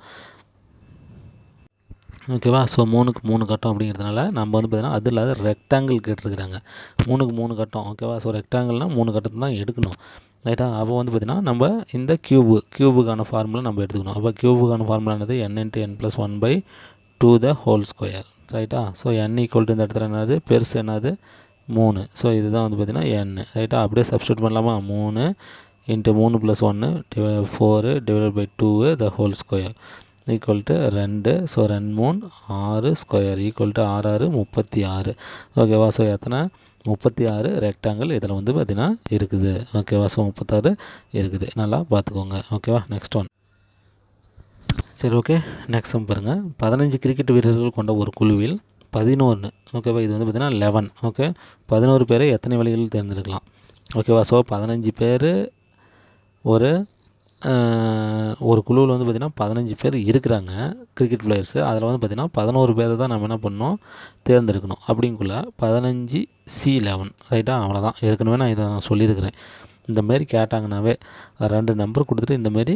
A: ஓகேவா. ஸோ 3க்கு 3 கட்டம் அப்படிங்கிறதுனால நம்ம வந்து பார்த்திங்கன்னா அது இல்லாத ரெக்டாங்கிள் கேட்டிருக்கிறாங்க. 3க்கு 3 கட்டம் ஓகேவா. ஸோ ரெக்டாங்கிள்னால் 3 கட்டத்தை தான் எடுக்கணும் ரைட்டா. அப்போ வந்து பார்த்திங்கன்னா நம்ம இந்த க்யூபுக்கான ஃபார்முலா நம்ம எடுத்துக்கணும். அப்போ க்யூபுக்கான ஃபார்முலா என்னது n × n+1/2 the whole square ரைட்டா. ஸோ n ஈக்குவல் டு இந்த இடத்துல என்னது பெருசு என்னது 3. ஸோ இதுதான் வந்து பார்த்திங்கன்னா n ரைட்டா. அப்படியே சப்ஸ்டியூட் பண்ணலாமா 3 × 3 + 1 4 / 2 the whole square equal to 2. So 2 3 6 square equal to 6 6 36 ஓகேவா. ஸோ எத்தனை 36 ரெக்டாங்கிள் இதில் வந்து பார்த்திங்கன்னா இருக்குது ஓகேவா. ஸோ 36 இருக்குது நல்லா பார்த்துக்கோங்க ஓகேவா. நெக்ஸ்ட் ஒன் சரி ஓகே. நெக்ஸ்ட் ஒன் பாருங்கள். 15 கிரிக்கெட் வீரர்கள் கொண்ட ஒரு குழுவில் 11 ஓகேவா. இது வந்து பார்த்திங்கன்னா 11 ஓகே. 11 பேரை எத்தனை வழிகளில் தேர்ந்தெடுக்கலாம் ஓகேவா. ஸோ 15 பேர் ஒரு குழுவில் வந்து பார்த்திங்கன்னா 15 பேர் இருக்கிறாங்க கிரிக்கெட் பிளேயர்ஸு. அதில் வந்து பார்த்திங்கன்னா 11 பேரை தான் நம்ம என்ன பண்ணணும் தேர்ந்தெடுக்கணும். அப்படிங்குள்ள 15C11 ரைட்டா. அவ்வளோதான். ஏற்கனவே நான் இதை சொல்லியிருக்கிறேன். இந்தமாரி கேட்டாங்கன்னாவே 2 நம்பர் கொடுத்துட்டு இந்தமாரி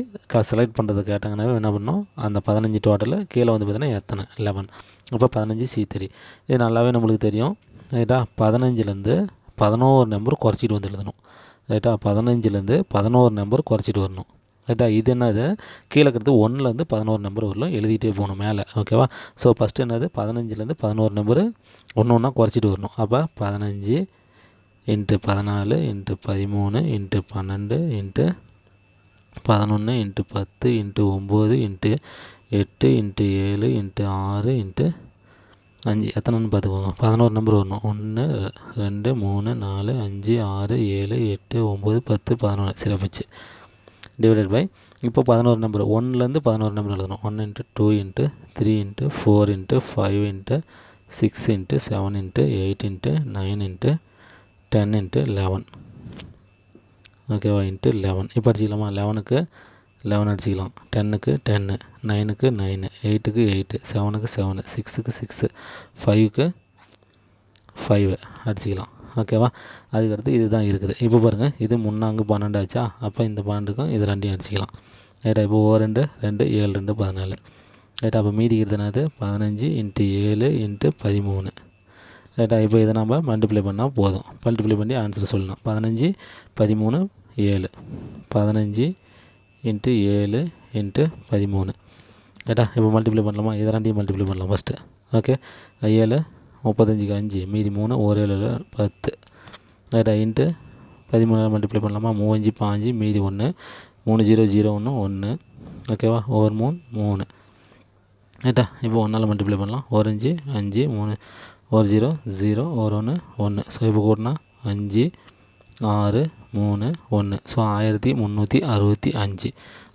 A: செலக்ட் பண்ணுறதை கேட்டாங்கன்னாவே என்ன பண்ணணும் அந்த 15 டோட்டலு கீழே வந்து பார்த்திங்கன்னா எத்தனை 11. அப்போ 15C3 இது நல்லாவே நம்மளுக்கு தெரியும் ரைட்டா. 15லேருந்து 11 நம்பர் குறைச்சிட்டு வந்து எழுதணும் ரைட்டா. 15லேருந்து 11 நம்பர் குறைச்சிட்டு வரணும் ரைட்டா. இது என்னது கீழே இருக்கிறது 1லேருந்து 11 நம்பர் வரலாம் எழுதிட்டே போகணும் மேலே ஓகேவா. ஸோ ஃபஸ்ட்டு என்னது 15லேருந்து 11 நம்பரு ஒன்று ஒன்றா குறைச்சிட்டு வரணும். அப்போ 15 × 14 × 13 × 12 × 11 × 10 × 9 × 8 × 7 × 6 × 5 எத்தனைன்னு பார்த்துக்கோங்க. 11 நம்பர் வரணும். 1 2 3 4 5 6 7 8 9 10 11 சரி போச்சு. டிவைடட் பை இப்போ 11 நம்பர் 1லேருந்து 11 நம்பர் எழுதணும். 1 × 2 × 3 × 4 × 5 × 6 × 7 × 8 × 9 × 10 × 11 ஓகேவா × 11 இப்போ அடிச்சிக்கலாமா. 11க்கு 11 அடிச்சிக்கலாம், 10க்கு 10, 9க்கு 9, 8க்கு 8, 7க்கு 7, 6க்கு 6, 5க்கு 5 அடிச்சிக்கலாம் ஓகேவா. அதுக்கடுத்து இது தான் இருக்குது. இப்போ பாருங்கள் இது 3 12 ஆச்சா. அப்போ இந்த 12க்கும் இது 2 அடிச்சிக்கலாம் ரைட்டா. இப்போ 2 2 7 2 14 ரைட்டா. அப்போ மீதி இருக்கிறது 15 × 7 × 13 ரைட்டா. இப்போ இதை நம்ம மல்டிப்ளை பண்ணால் போதும். மல்டிப்ளை பண்ணி ஆன்சர் சொல்லலாம். 15 13 7 15 × 7 × 13 ரைட்டா. இப்போ மல்டிப்ளை பண்ணலாமா. இதை 2 மல்டிப்ளை பண்ணலாம் ஃபஸ்ட்டு ஓகே. 7 35க்கு 5 மீதி 3 1 7 10 ரைட்டா. இன்ட்டு 13 மல்டிப்ளை பண்ணலாமா. 3 5 5 மீதி 1 3 0 0 1 1 ஓகேவா. 1 3 3 ரைட்டா. இப்போ 1 மல்டிப்ளை பண்ணலாம். 1 5 5 3 1 0 0 1 1 ஸோ இப்போ கூட்டினா 5 6 3 1 ஸோ 1365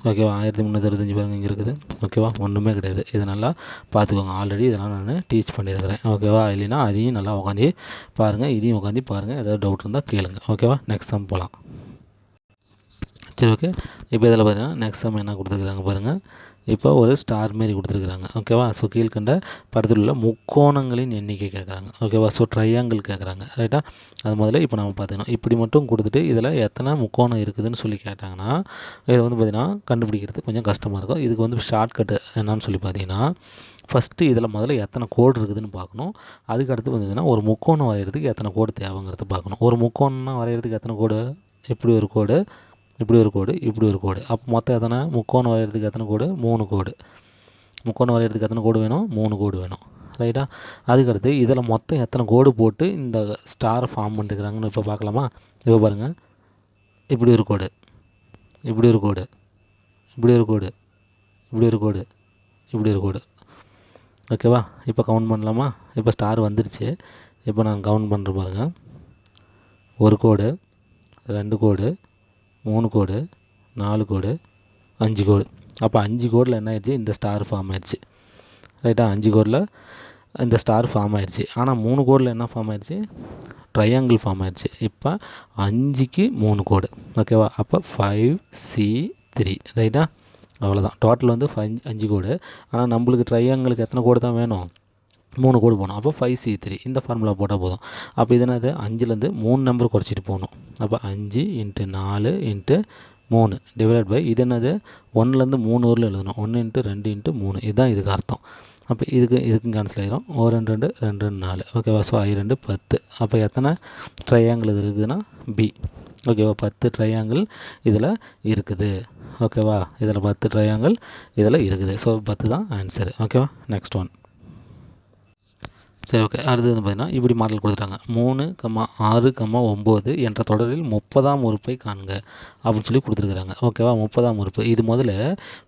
A: ஓகேவா. 1365 பாருங்கள் இங்கே இருக்குது ஓகேவா. ஒன்றுமே கிடையாது. இது நல்லா பார்த்துக்கோங்க. ஆல்ரெடி இதெல்லாம் நான் டீச் பண்ணியிருக்கிறேன் ஓகேவா. இல்லைன்னா அதையும் நல்லா உட்காந்து பாருங்கள், இதையும் உட்காந்து பாருங்கள். ஏதாவது டவுட் இருந்தால் கேளுங்க ஓகேவா. நெக்ஸ்ட் சம் போகலாம். சரி ஓகே. இப்போ இதில் பார்த்தீங்கன்னா நெக்ஸ்ட் சம் என்ன கொடுத்துருக்குறாங்க பாருங்கள். இப்போ ஒரு ஸ்டார் மாரி கொடுத்துருக்குறாங்க ஓகேவா. ஸோ கீழ்கண்ட படத்தில் உள்ள முக்கோணங்களின் எண்ணிக்கை கேட்குறாங்க ஓகேவா. ஸோ ட்ரையாங்கிள் கேட்குறாங்க ரைட்டா. அது முதல்ல இப்போ நம்ம பார்த்துக்கணும். இப்படி மட்டும் கொடுத்துட்டு இதில் எத்தனை முக்கோணம் இருக்குதுன்னு சொல்லி கேட்டாங்கன்னா இதை வந்து பார்த்திங்கன்னா கண்டுபிடிக்கிறது கொஞ்சம் கஷ்டமாக இருக்கும். இதுக்கு வந்து ஷார்ட்கட்டு என்னன்னு சொல்லி பார்த்தீங்கன்னா ஃபஸ்ட்டு இதில் முதல்ல எத்தனை கோடு இருக்குதுன்னு பார்க்கணும். அதுக்கடுத்து பார்த்திங்கன்னா ஒரு முக்கோணம் வரைகிறதுக்கு எத்தனை கோடு தேவைங்கிறது பார்க்கணும். ஒரு முக்கோணம்னா வரைகிறதுக்கு எத்தனை கோடு, இப்படி ஒரு கோடு, இப்படி ஒரு கோடு, இப்படி ஒரு கோடு. அப்போ மொத்தம் எத்தனை முக்கோணம் வரைகிறதுக்கு எத்தனை கோடு 3 கோடு. முக்கோணம் வரைகிறதுக்கு எத்தனை கோடு வேணும் 3 கோடு வேணும் ரைட்டா. அதுக்கடுத்து இதில் மொத்தம் எத்தனை கோடு போட்டு இந்த ஸ்டாரை ஃபார்ம் பண்ணிட்டுருக்குறாங்கன்னு இப்போ பார்க்கலாமா. இப்போ பாருங்கள் இப்படி ஒரு கோடு, இப்படி ஒரு கோடு, இப்படி ஒரு கோடு, இப்படி ஒரு கோடு, இப்படி ஒரு கோடு ஓகேவா. இப்போ கவுண்ட் பண்ணலாமா. இப்போ ஸ்டார் வந்துருச்சு. இப்போ நான் கவுண்ட் பண்ணுற பாருங்கள். ஒரு கோடு, 2 கோடு, 3 கோடு, 4 கோடு, 5 கோடு. அப்போ 5 கோடில் என்ன ஆயிடுச்சு இந்த ஸ்டார் ஃபார்ம் ஆயிடுச்சு ரைட்டா. 5 கோடில் இந்த ஸ்டார் ஃபார்ம் ஆயிடுச்சு. ஆனால் 3 கோடில் என்ன ஃபார்ம் ஆயிடுச்சு ட்ரையாங்கிள் ஃபார்ம் ஆயிடுச்சு. இப்போ 5க்கு 3 கோடு ஓகேவா. அப்போ 5C3 ரைட்டா. அவ்வளோதான். டோட்டல் வந்து 5 கோடு. ஆனால் நம்மளுக்கு ட்ரையாங்கிளுக்கு எத்தனை கோடு தான் வேணும் 3 கோடு போகணும். அப்போ 5C3 இந்த ஃபார்முலா போட்டால் போதும். அப்போ இது என்னது 5லேருந்து 3 நம்பர் குறைச்சிட்டு போகணும். அப்போ 5 × 4 × 3 டிவைட் பை இது என்னது 1லேருந்து 3 வரலும் எழுதணும். 1 × 2 × 3 இதுதான் இதுக்கு அர்த்தம் அப்போ இதுக்கும் கேன்சல் ஆகிரும். 1 2 2 2 4 ஓகேவா. ஸோ 2 10. அப்போ எத்தனை ட்ரையாங்கிள் இது இருக்குதுன்னா பி. ஓகேவா. 10 ட்ரையாங்கிள் இதில் இருக்குது. ஓகேவா. இதில் 10 ட்ரையாங்கிள் இதில் இருக்குது. ஸோ 10 தான் ஆன்சரு. ஓகேவா. Next one. சரி, ஓகே. அடுத்தது பார்த்திங்கன்னா இப்படி மாடல் கொடுத்துட்டாங்க. 3, 6, 9 என்ற தொடரில் 30ஆம் உறுப்பை காண்க அப்படின்னு சொல்லி கொடுத்துருக்குறாங்க. ஓகேவா. 30ஆம் உறுப்பு இது முதல்ல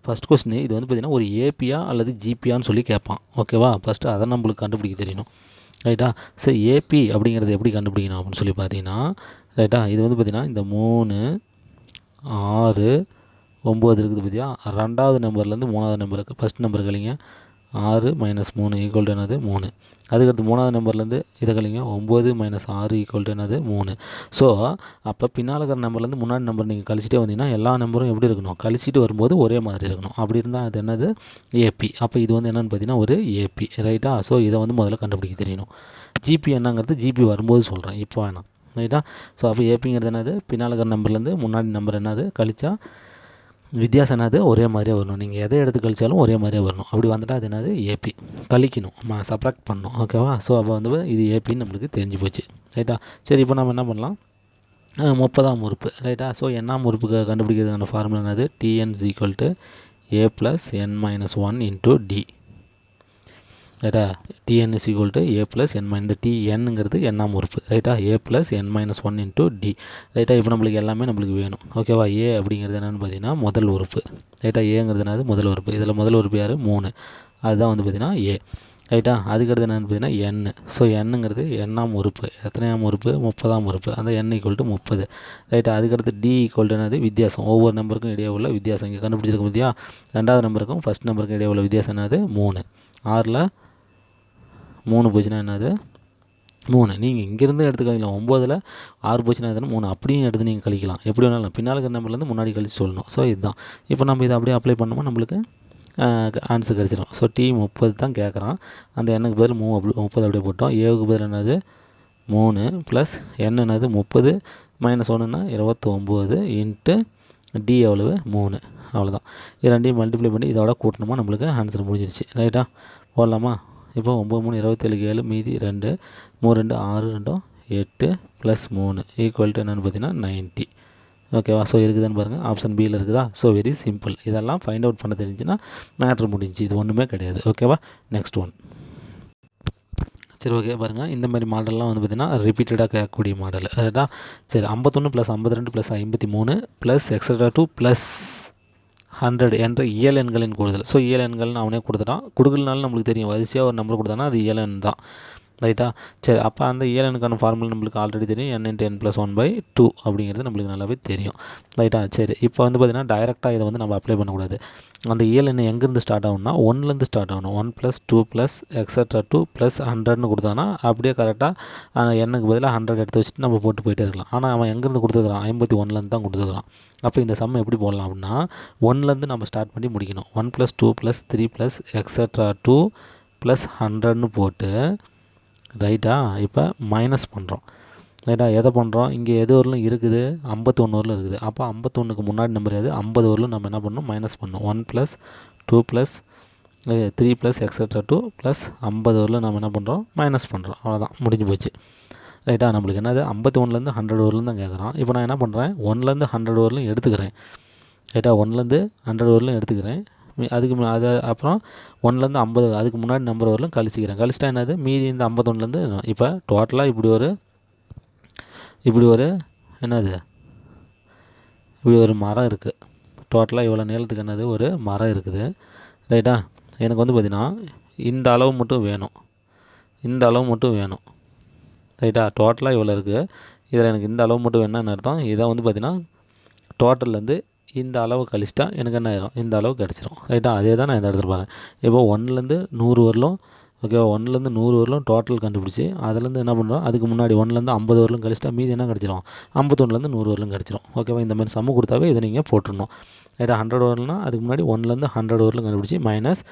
A: ஃபஸ்ட் கொஸ்டின் இது வந்து பார்த்திங்கன்னா ஒரு ஏபியா அல்லது ஜிபியான்னு சொல்லி கேட்பான். ஓகேவா. ஃபஸ்ட்டு அதை நம்மளுக்கு கண்டுபிடிக்க தெரியணும். ரைட்டா. சரி, ஏபி அப்படிங்கிறது எப்படி கண்டுபிடிக்கணும் அப்படின்னு சொல்லி பார்த்தீங்கன்னா, ரைட்டா, இது வந்து பார்த்திங்கன்னா இந்த 3, 6, 9 இருக்குது பார்த்தியா. 2வது நம்பர்லேருந்து 3வது நம்பருக்கு ஃபஸ்ட் நம்பர் கழிங்க. 6 - 3 ஈக்குவல் டு என்னது 3. அதுக்கடுத்து 3வது நம்பர்லேருந்து இதை கழிங்க. 9 - 6 ஈக்குவல் டு என்னது 3. ஸோ அப்போ பின்னால் இருக்கிற நம்பர்லேருந்து முன்னாடி நம்பர் நீங்கள் கழிச்சிட்டே வந்தீங்கன்னா எல்லா நம்பரும் எப்படி இருக்கணும், கழிச்சிட்டு வரும்போது ஒரே மாதிரி இருக்கணும். அப்படி இருந்தால் அது என்னது ஏபி. அப்போ இது வந்து என்னென்னு பார்த்தீங்கன்னா ஒரு ஏபி. ரைட்டா. ஸோ இதை வந்து முதல்ல கண்டுபிடிக்க தெரியணும். ஜிபி என்னங்கிறது ஜிபி வரும்போது சொல்கிறேன், இப்போ வேணாம். ரைட்டா. ஸோ அப்போ ஏபிங்கிறது என்னது பின்னால் இருக்கிற நம்பர்லேருந்து முன்னாடி நம்பர் என்னது கழிச்சா வித்தியாசம் என்னது ஒரே மாதிரியே வரணும். நீங்கள் எதை எடுத்து கழிச்சாலும் ஒரே மாதிரியே வரணும். அப்படி வந்துட்டால் அது என்னது ஏபி. கழிக்கணும், சப்ராக்ட் பண்ணணும். ஓகேவா. ஸோ அப்போ வந்து இது ஏபின்னு நம்மளுக்கு தெரிஞ்சு போச்சு. ரைட்டா. சரி, இப்போ நம்ம என்ன பண்ணலாம், 30ஆம் உறுப்பு. ரைட்டா. ஸோ என்னாம் உறுப்புக்கு கண்டுபிடிக்கிறதுக்கான ஃபார்முலா என்னது, TN equal to a + n - 1 × d. ரைட்டா. TN equal to a + n - இந்த டிஎன்னுங்கிறது என்னாம் உறுப்பு. ரைட்டா. a + n - 1 × d. ரைட்டா. இப்போ நம்மளுக்கு எல்லாமே நம்மளுக்கு வேணும். ஓகேவா. ஏ அப்படிங்கிறது என்னென்னு பார்த்தீங்கன்னா முதல் உறுப்பு. ரைட்டா. ஏங்கிறது என்னது முதல் உறுப்பு. இதில் முதல் உறுப்பு யார் 3. அதுதான் வந்து பார்த்திங்கன்னா ஏ. ரைட்டா. அதுக்கடுத்து என்னென்னு பார்த்தீங்கன்னா என். ஸோ என்னங்கிறது எண்ணாம் உறுப்பு. எத்தனையாம் உறுப்பு 30ஆம் உறுப்பு. அந்த n ஈக்குவல் டு 30. ரைட்டா. அதுக்கடுத்து டி ஈக்குவல் டு என்னது வித்தியாசம். ஒவ்வொரு நம்பருக்கும் இடையே உள்ள வித்தியாசம் இங்கே கண்டுபிடிச்சிருக்க பார்த்தியா. 2வது நம்பருக்கும் ஃபஸ்ட் நம்பருக்கும் இடையே உள்ள வித்தியாசம் என்னது 3. 6ல் 3 போச்சுன்னா என்னது 3. நீங்கள் இங்கேருந்து எடுத்து கழிக்கலாம். 9ல் 6 போச்சுன்னா எதுனா 3 அப்படியும் எடுத்து நீங்கள் கழிக்கலாம். எப்படி வேணாலும் பின்னால் இருக்கிற நம்பர்லேருந்து முன்னாடி கழிச்சு சொல்லணும். ஸோ இதுதான். இப்போ நம்ம இதை அப்படியே அப்ளை பண்ணோமா நம்மளுக்கு ஆன்சர் கிடச்சிடும். ஸோ டி 30 தான் கேட்குறான். அந்த எண்ணுக்கு பதில் 30 அப்படியே போட்டோம். ஏவுக்கு பதில் என்னது 3 ப்ளஸ் என் என்னது 30 - 1ன்னா 29 இன்ட்டு டி எவ்வளவு 3. அவ்வளோதான். இது ரெண்டையும் மல்டிப்ளை பண்ணி இதோட கூட்டணுமா நம்மளுக்கு ஆன்சர் முடிஞ்சிருச்சு. ரைட்டா. போடலாமா. இப்போ 9 3 27 7 மீதி 2 3 2 6 2 8 + 3 ஈக்குவல் டு என்னென்னு பார்த்தீங்கன்னா 90. ஓகேவா. ஸோ இருக்குதுன்னு பாருங்கள். ஆப்ஷன் பியில் இருக்குதா. So very simple. இதெல்லாம் ஃபைண்ட் அவுட் பண்ண தெரிஞ்சுன்னா மேட்ரு முடிஞ்சு. இது ஒன்றுமே கிடையாது. ஓகேவா. Next one. சரி, ஓகே. பாருங்கள், இந்த மாதிரி மாடல்லாம் வந்து பார்த்திங்கன்னா ரிப்பீட்டடாக கேட்கக்கூடிய மாடல். ரைட்டா. சரி, 51 + 52 + 53 + எக்ஸட்ரா 2 + 100 என்ற இயல் எண்களின் கூடுதல். ஸோ இயல் எண்கள்னு அவனே கொடுத்துட்டான். கொடுக்கலனாலும் நம்மளுக்கு தெரியும், வரிசையாக ஒரு நம்பர் கொடுத்தானா அது இயல் எண் தான். ரைட்டா. சரி, அப்போ அந்த இயல் எண்ணுக்கான ஃபார்முலா நம்மளுக்கு ஆல்ரெடி தெரியும். n × n + 1/2 அப்படிங்கிறது நம்மளுக்கு நல்லாவே தெரியும். ரைட்டா. சரி, இப்போ வந்து பார்த்திங்கன்னா டைரெக்டாக இதை வந்து நம்ம அப்ளை பண்ணக்கூடாது. அந்த இயல் எண் எங்கேருந்து ஸ்டார்ட் ஆகும்னா 1லேருந்து ஸ்டார்ட் ஆகணும். 1 + 2 + எக்ஸட்ரா 2 + 100ன்னு கொடுத்தானா அப்படியே கரெக்டாக எண்ணுக்கு பதிலாக 100 எடுத்து வச்சுட்டு நம்ம போட்டு போயிட்டே இருக்கலாம். ஆனால் அவன் எங்கேருந்து கொடுத்துருக்குறான் 51லேருந்து தான் கொடுத்துருக்குறான். அப்போ இந்த சம் எப்படி போடலாம் அப்படின்னா 1லேருந்து நம்ம ஸ்டார்ட் பண்ணி முடிக்கணும். 1 + 2 + 3 + எக்ஸட்ரா 2 + 100ன்னு போட்டு ரைட்டா. இப்போ மைனஸ் பண்ணுறோம். ரைட்டா. எதை பண்ணுறோம், இங்கே எது வரலும் இருக்குது 51 வரலும் இருக்குது. அப்போ 51க்கு முன்னாடி நம்பர் எது 50 வரலும் நம்ம என்ன பண்ணணும் மைனஸ் பண்ணணும். 1 + 2 + 3 + எக்ஸட்ரா 2 + 50 வரலும் நம்ம என்ன பண்ணுறோம் மைனஸ் பண்ணுறோம். அவ்வளோதான், முடிஞ்சு போச்சு. ரைட்டா. நம்மளுக்கு என்னது 51லேருந்து 100 வரலும் தான் கேட்குறான். இப்போ நான் என்ன பண்ணுறேன் 1லேருந்து 100 வரலும் எடுத்துக்கிறேன். ரைட்டா. 1லேருந்து 100 வரலும் எடுத்துக்கிறேன். அதுக்கு அதை அப்புறம் 1லேருந்து 50 அதுக்கு முன்னாடி நம்பர் வரலும் கழிச்சிக்கிறேன். கழிச்சிட்டா என்னது மீதி இந்த 51லேருந்து இப்போ டோட்டலாக இப்படி ஒரு என்னது இப்படி ஒரு மரம் இருக்குது. டோட்டலாக இவ்வளோ நீளத்துக்கு என்னது ஒரு மரம் இருக்குது. ரைட்டா. எனக்கு வந்து பார்த்திங்கன்னா இந்த அளவு மட்டும் வேணும். இந்த அளவு மட்டும் வேணும். ரைட்டா. டோட்டலாக இவ்வளோ இருக்குது. இதில் எனக்கு இந்த அளவு மட்டும் வேணும்னு அர்த்தம். இதை வந்து பார்த்திங்கன்னா டோட்டல்லேருந்து இந்த அளவு கழிச்சிட்டா எனக்கு என்ன ஆயிரும் இந்த அளவு கிடச்சிரும். ரைட்டா. அதே தான் நான் இந்த இடத்துல பாருங்கள். இப்போ 1லேருந்து 100 வரலும் ஓகேவா. 1லேருந்து 100 வரலும் டோட்டல் கண்டுபிடிச்சி அதுலேருந்து என்ன பண்ணுறோம் அதுக்கு முன்னாடி 1லேருந்து 50 வரலும் கழிச்சிட்டா மீதி என்ன கிடச்சிரும் 51லேருந்து 100 வரலும் கிடச்சிரும். ஓகேவா. இந்த மாதிரி சம்மு கொடுத்தாவே இதை நீங்கள் போட்டுடணும். ரைட்டா. 100 வரலாம் அதுக்கு முன்னாடி 1லேருந்து 100 வரலும் கண்டுபிடிச்சி மைனஸ்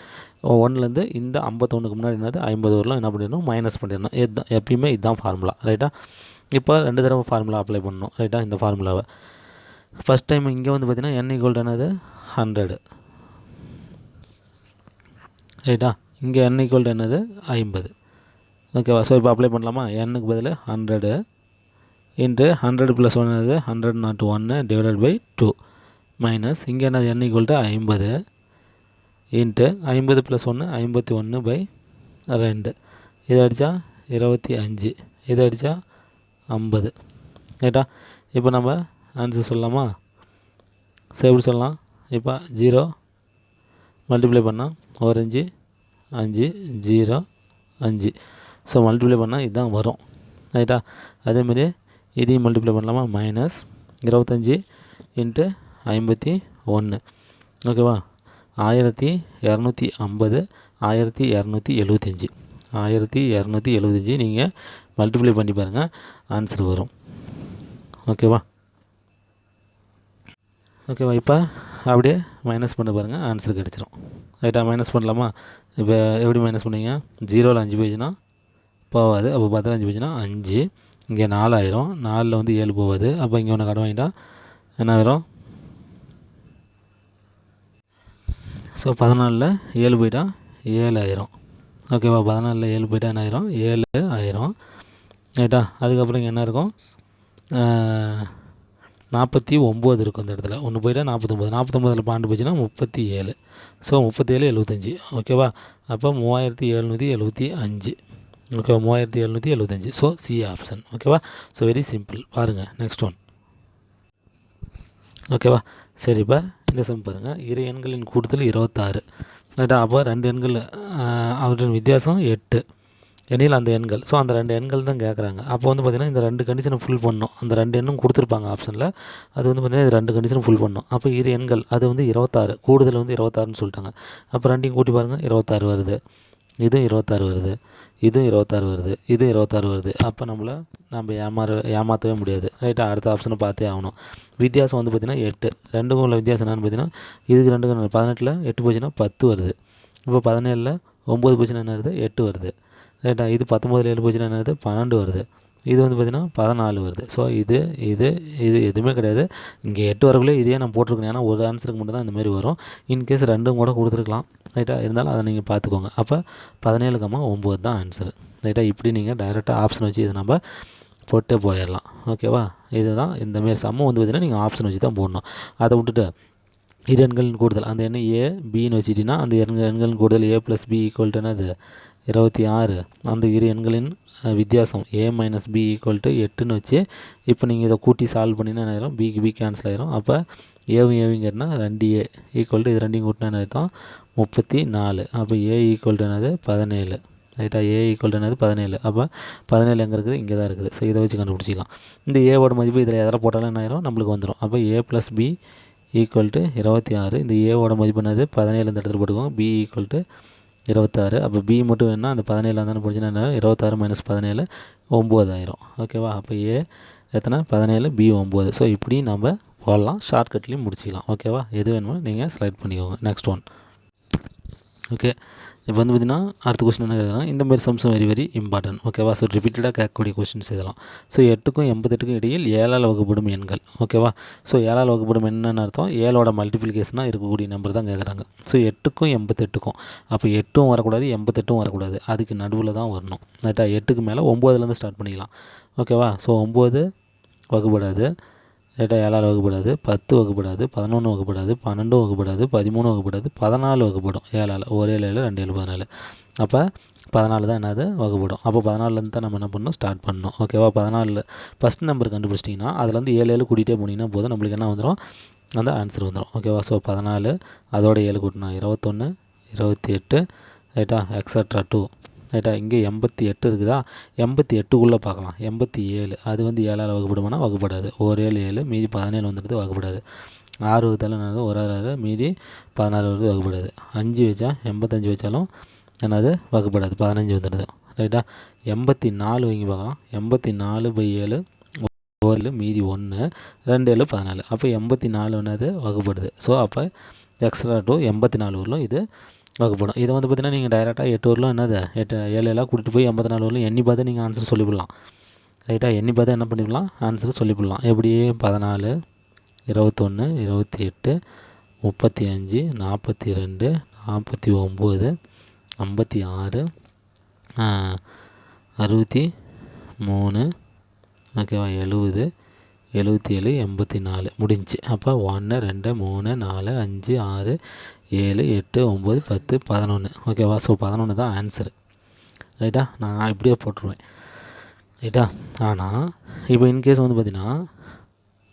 A: 1லேருந்து இந்த 51க்கு முன்னாடி என்னது 50 வரலும் என்ன பண்ணிடணும் மைனஸ் பண்ணிடணும். இதுதான் எப்பயுமே இதுதான் ஃபார்முலா. ரைட்டா. இப்போ 2 தடவை ஃபார்முலா அப்ளை பண்ணணும். ரைட்டா. இந்த ஃபார்முலாவை ஃபஸ்ட் டைம் இங்கே வந்து பார்த்திங்கன்னா n = என்னது 100. ரைட்டா. இங்கே n ஈக்குவல் டு என்னது 50. ஓகேவா? ஸோ இப்போ அப்ளை பண்ணலாமா? n-க்கு பதில் 100 இன்ட்டு 100 + 1 என்னது 100 not 1 டிவைடட் பை 2 மைனஸ் இங்கே என்னது n ஈக்குவல் டு 50 இன்ட்டு 50 + 1 51/2. இதை அடித்தா 25, இதை அடித்தா 50. ரைட்டா? இப்போ நம்ம ஆன்சர் சொல்லலாமா? ஸோ எப்படி சொல்லலாம்? இப்போ 0 மல்டிப்ளை பண்ணால் 1 5 5 0 5. ஸோ மல்டிப்ளை பண்ணால் இதுதான் வரும். ரைட்டா? அதேமாரி இதையும் மல்டிப்ளை பண்ணலாமா? Minus 25 into 51. ஓகேவா? 1250 1275 1275 நீங்கள் மல்டிப்ளை பண்ணி பாருங்கள், ஆன்சர் வரும். ஓகேவா? இப்போ அப்படியே மைனஸ் பண்ண பாருங்கள், ஆன்சர் கிடச்சிரும். ரைட்டா? மைனஸ் பண்ணலாமா? இப்போ எப்படி மைனஸ் பண்ணீங்க? 0ல் 5 போயிடுச்சுன்னா போகாது. அப்போ 15 போயிடுச்சுன்னா 5. இங்கே 4 ஆயிரும். 4ல் 7 போகாது. அப்போ இங்கே ஒன்று கடன் வாங்கிட்டா என்ன ஆயிரும்? ஸோ 14ல் 7 போயிட்டா 7 ஆயிரும். ஓகேவா? 14ல் 7 போயிட்டா என்ன ஆயிரும்? 7 ஆயிரும். ரைட்டா? அதுக்கப்புறம் இங்கே என்ன இருக்கும்? 49 இருக்கும் இந்த இடத்துல. ஒன்று போயிட்டா 49. 49ல் 12 போச்சுன்னா 37. ஸோ 37 75. ஓகேவா? அப்போ 3775. ஓகேவா? 3775. So C option. ஓகேவா? So very simple. பாருங்கள் நெக்ஸ்ட் ஒன். ஓகேவா? சரி, இப்போ இந்த சம் பாருங்கள். இரு எண்களின் கூடுதல் 26. ரைட்டா? அப்போ 2 எண்கள் அவற்றின் வித்தியாசம் 8 எண்ணில் அந்த எண்கள். ஸோ அந்த 2 எண்கள் தான் கேட்குறாங்க. அப்போ பார்த்திங்கன்னா இந்த 2 கண்டிஷனை ஃபுல் பண்ணணும். அந்த 2 எண்ணும் கொடுத்துருப்பாங்க ஆப்ஷனில். அது பார்த்திங்கன்னா இது 2 கண்டிஷனும் ஃபுல் பண்ணணும். அப்போ இரு எண்கள் அது 26, கூடுதல் 26ன்னு சொல்லிட்டாங்க. அப்போ ரெண்டையும் கூட்டி பாருங்கள், 26 வருது. இதுவும் 26 வருது. இதுவும் 26 வருது. இதுவும் 26 வருது. அப்போ நம்ம ஏமாற்றவே முடியாது. ரைட்டாக? அடுத்த ஆப்ஷனை பார்த்தே ஆகணும். வித்தியாசம் பார்த்திங்கன்னா 8. ரெண்டுக்கும் உள்ள வித்தியாசம் என்னென்னு பார்த்தீங்கன்னா, இதுக்கு 2க்கும் 18ல் 8 போச்சுன்னா 10 வருது. இப்போ 17ல் 9 போச்சுன்னா என்ன வருது? 8 வருது. ரைட்டா? இது 19ல் 7 போச்சுன்னா என்ன வருது? 12 வருது. இது பார்த்திங்கன்னா 14 வருது. ஸோ இது எதுவுமே கிடையாது. இங்கே 8 வரக்குள்ளே இதே நான் போட்டிருக்கேன். ஏன்னா ஒரு ஆன்சருக்கு மட்டும் தான் இந்தமாதிரி வரும். இன்கேஸ் 2 கூட கொடுத்துருக்கலாம். ரைட்டாக? இருந்தாலும் அதை நீங்கள் பார்த்துக்கோங்க. அப்போ 17,9 தான் ஆன்சரு. ரைட்டாக? இப்படி நீங்கள் டைரெக்டாக ஆப்ஷன் வச்சு இதை நம்ம போட்டே போயிடலாம். ஓகேவா? இதுதான் இந்தமாரி சம்மு பார்த்திங்கன்னா நீங்கள் ஆப்ஷன் வச்சு தான் போடணும். அதை விட்டுட்டு இரு எண்களின் கூடுதல் அந்த எண்ணெய் ஏ பின்னு வச்சுட்டிங்கன்னா அந்த எண்களின் கூடுதல் A + B = என்னது? 26. அந்த இரு எண்களின் வித்தியாசம் A - B = 8ன்னு வச்சு இப்போ நீங்கள் இதை கூட்டி சால்வ் பண்ணினா என்ன ஆயிரும்? பிக்கு பி கேன்சல் ஆயிரும். அப்போ ஏவும் கேட்டால் 2A = இது ரெண்டையும் கூட்டினா என்ன ஆகிட்டோம்? 34. அப்போ A = என்னது? 17. ரைட்டா? A = என்னது? 17. அப்போ 17 எங்கே இருக்குது? இங்கே தான் இருக்குது. ஸோ இதை வச்சு கண்டுபிடிச்சிக்கலாம். இந்த ஏவோட மதிப்பு இதில் எதில் போட்டாலும் என்ன ஆயிரும்? நம்மளுக்கு வந்துடும். அப்போ A + B = 26. இந்த ஏவோட மதிப்பு என்னது? 17 இந்த இடத்துல போட்டுக்கோங்க. B = 26. அப்போ B மட்டும் வேணுன்னா அந்த 17 தானே போச்சுன்னா என்ன? 26 - 17 9 ஆயிரும். ஓகேவா? அப்போ A எத்தனை? 17, B 9. ஸோ இப்படி நம்ம போடலாம். ஷார்ட்கட்லேயும் முடிச்சிக்கலாம். ஓகேவா? எது வேணுமோ நீங்கள் செலக்ட் பண்ணிக்கோங்க. Next one. ஓகே, இப்போ பார்த்திங்கன்னா அடுத்த கொஸ்டின் என்ன கேட்குறாங்க? இந்தமாரி சம்ஸும் வெரி வெரி இம்பார்ட்டன்ட். ஓகேவா? ஸோ ரிப்பீட்டடாக கேட்கக்கூடிய கொஸ்டின்ஸ் இதெல்லாம். ஸோ 8க்கும் 88க்கும் இடையில் 7ஆல் வகுப்படும் எண்கள். ஓகேவா? ஸோ 7ஆல் வகுப்படும் என்னென்னு அர்த்தம்? 7ஓட மல்டிப்ளிகேஷனாக இருக்கக்கூடிய நம்பர் தான் கேட்குறாங்க. ஸோ 8க்கும் 88க்கும். அப்போ 8ம் வரக்கூடாது, 88ம் வரக்கூடாது. அதுக்கு நடுவில் தான் வரணும். ரைட்டா? 8க்கு மேலே 9லேருந்து ஸ்டார்ட் பண்ணிக்கலாம். ஓகேவா? ஸோ 9 வகுப்படாது. ரைட்டா? 7ஆல் வகுப்படாது. 10 வகுப்படாது. 11 வகுப்படாது. 12 வகுப்படாது. 13 வகுப்படாது. 14 வகுப்படும் 7ஆல். 1 7 7 2 7 14. அப்போ 14 தான் என்னது? வகுப்படும். அப்போ 14லேருந்து தான் நம்ம என்ன பண்ணணும்? ஸ்டார்ட் பண்ணணும். ஓகேவா? 14 ஃபஸ்ட் நம்பர் கண்டுபிடிச்சிட்டிங்கன்னா அதுலேருந்து 7 7 கூட்டிகிட்டே போனீங்கன்னா போதும், நம்மளுக்கு என்ன வந்துடும்? அந்த ஆன்சர் வந்துடும். ஓகேவா? ஸோ 14 அதோட 7 கூட்டினா 21 28 ரைட்டா? எக்ஸட்ரா 2. ரைட்டா? இங்கே 88 இருக்குதா? 88க்குள்ளே பார்க்கலாம். 87 அது 7ஆல் வகுப்படுமானா வகுப்படாது. 1 7 7 மீதி 17 வந்துடுது, வகுப்படாது. 6 வகுத்தாலும் என்னது? 1 6 6 மீதி 16 வருது, வகுப்படாது. 5 வச்சா 85 வச்சாலும் என்னது? வகுப்படாது. 15 வந்துடுது. ரைட்டா? 84 வாங்கி பார்க்கலாம். 84/7 1 மீதி 1 2 7 14. அப்போ 84 என்னது? வகுப்படுது. ஸோ அப்போ எக்ஸ்ட்ரா 2 84 வரலும் இது வகுப்படும். இதை பார்த்திங்கன்னா நீங்கள் டைரெக்டாக 8 வரலும் என்னது? 8 7 எல்லாம் கூட்டிகிட்டு போய் 84 வரலும் எண்ணி பார்த்து நீங்கள் ஆன்சர் சொல்லிவிடலாம். ரைட்டா? எண்ணி பார்த்து என்ன பண்ணிடலாம்? ஆன்சர் சொல்லிவிடலாம். எப்படி? 14 21 28 35 42 49 56 63 ஓகேவா 70 77 84 முடிஞ்சு. அப்போ 1 2 3 4 5 6 7 8 9 10 11 ஓகேவா. ஸோ 11 தான் ஆன்சரு ரைட்டா. நான் இப்படியே போட்டுருவேன் ரைட்டா. ஆனால் இப்போ இன்கேஸ் வந்து பார்த்திங்கன்னா